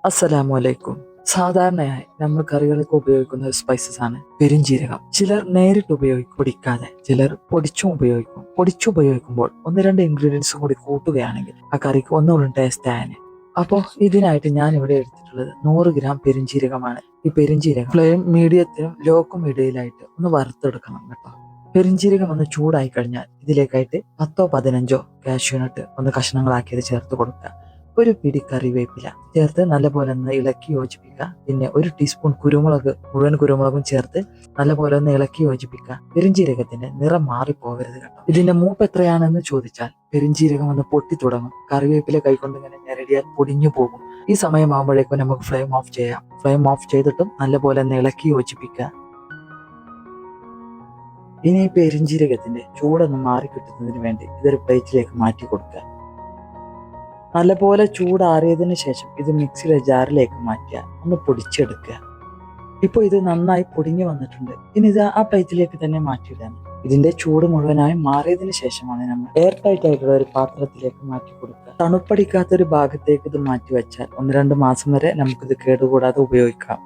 അസ്സലാമു അലൈക്കും. സാധാരണയായി നമ്മൾ കറികൾക്ക് ഉപയോഗിക്കുന്ന ഒരു സ്പൈസസ് ആണ് പെരിഞ്ജീരകം. ചിലർ നേരിട്ട് ഉപയോഗിക്കും, പൊടിക്കാതെ. ചിലർ പൊടിച്ചും ഉപയോഗിക്കും. പൊടിച്ചുപയോഗിക്കുമ്പോൾ ഒന്ന് രണ്ട് ഇൻഗ്രീഡിയൻസ് കൂടി കൂട്ടുകയാണെങ്കിൽ ആ കറിക്ക് ഒന്നുകൂടി ടേസ്റ്റ് ആയനെ. അപ്പോൾ ഇതിനായിട്ട് ഞാൻ ഇവിടെ എടുത്തിട്ടുള്ളത് 100 ഗ്രാം പെരിഞ്ജീരകമാണ്. ഈ പെരിഞ്ജീരകം ഫ്ലെയിം മീഡിയത്തിനും ലോക്കും ഇടയിലായിട്ട് ഒന്ന് വറുത്തെടുക്കണം കേട്ടോ. പെരിഞ്ജീരകം ഒന്ന് ചൂടായി കഴിഞ്ഞാൽ ഇതിലേക്കായിട്ട് 10-15 കാഷ്യൂനട്ട് ഒന്ന് കഷ്ണങ്ങളാക്കിയത് ചേർത്ത് കൊടുക്കുക. ഒരു പിടി കറിവേപ്പില ചേർത്ത് നല്ലപോലെ ഒന്ന് ഇളക്കി യോജിപ്പിക്കുക. പിന്നെ 1 ടീസ്പൂൺ കുരുമുളക്, മുഴുവൻ കുരുമുളകും ചേർത്ത് നല്ലപോലെ ഒന്ന് ഇളക്കി യോജിപ്പിക്കുക. പെരിഞ്ജീരകത്തിന്റെ നിറം മാറിപ്പോകരുത് കേട്ടോ. ഇതിന്റെ മൂപ്പ് എത്രയാണെന്ന് ചോദിച്ചാൽ പെരിഞ്ജീരകം ഒന്ന് പൊട്ടി തുടങ്ങും. കറിവേപ്പില കൈകൊണ്ട് ഇങ്ങനെ ഞെരടിയാൽ പൊടിഞ്ഞു പോകും. ഈ സമയമാകുമ്പോഴേക്കും നമുക്ക് ഫ്ലെയിം ഓഫ് ചെയ്യാം. ഫ്ലെയിം ഓഫ് ചെയ്തിട്ടും നല്ലപോലെ ഒന്ന് ഇളക്കി യോജിപ്പിക്കുക. ഇനി ഈ പെരിഞ്ജീരകത്തിന്റെ ചൂടൊന്ന് മാറി കിട്ടുന്നതിന് വേണ്ടി ഇതൊരു പ്ലേറ്റിലേക്ക് മാറ്റി കൊടുക്കുക. നല്ലപോലെ ചൂടാറിയതിന് ശേഷം ഇത് മിക്സിയിലെ ജാറിലേക്ക് മാറ്റുക, ഒന്ന് പൊടിച്ചെടുക്കുക. ഇപ്പോൾ ഇത് നന്നായി പൊടിഞ്ഞു വന്നിട്ടുണ്ട്. ഇനി ഇത് ആ പ്ലേറ്റിലേക്ക് തന്നെ മാറ്റിയിടാണ്. ഇതിന്റെ ചൂട് മുഴുവനായി മാറിയതിനു ശേഷമാണ് നമ്മൾ എയർ ടൈറ്റ് ആയിട്ടുള്ള ഒരു പാത്രത്തിലേക്ക് മാറ്റി കൊടുക്കുക. തണുപ്പടിക്കാത്തൊരു ഭാഗത്തേക്ക് ഇത് മാറ്റി വെച്ചാൽ 1-2 മാസം വരെ നമുക്കിത് കേടുകൂടാതെ ഉപയോഗിക്കാം.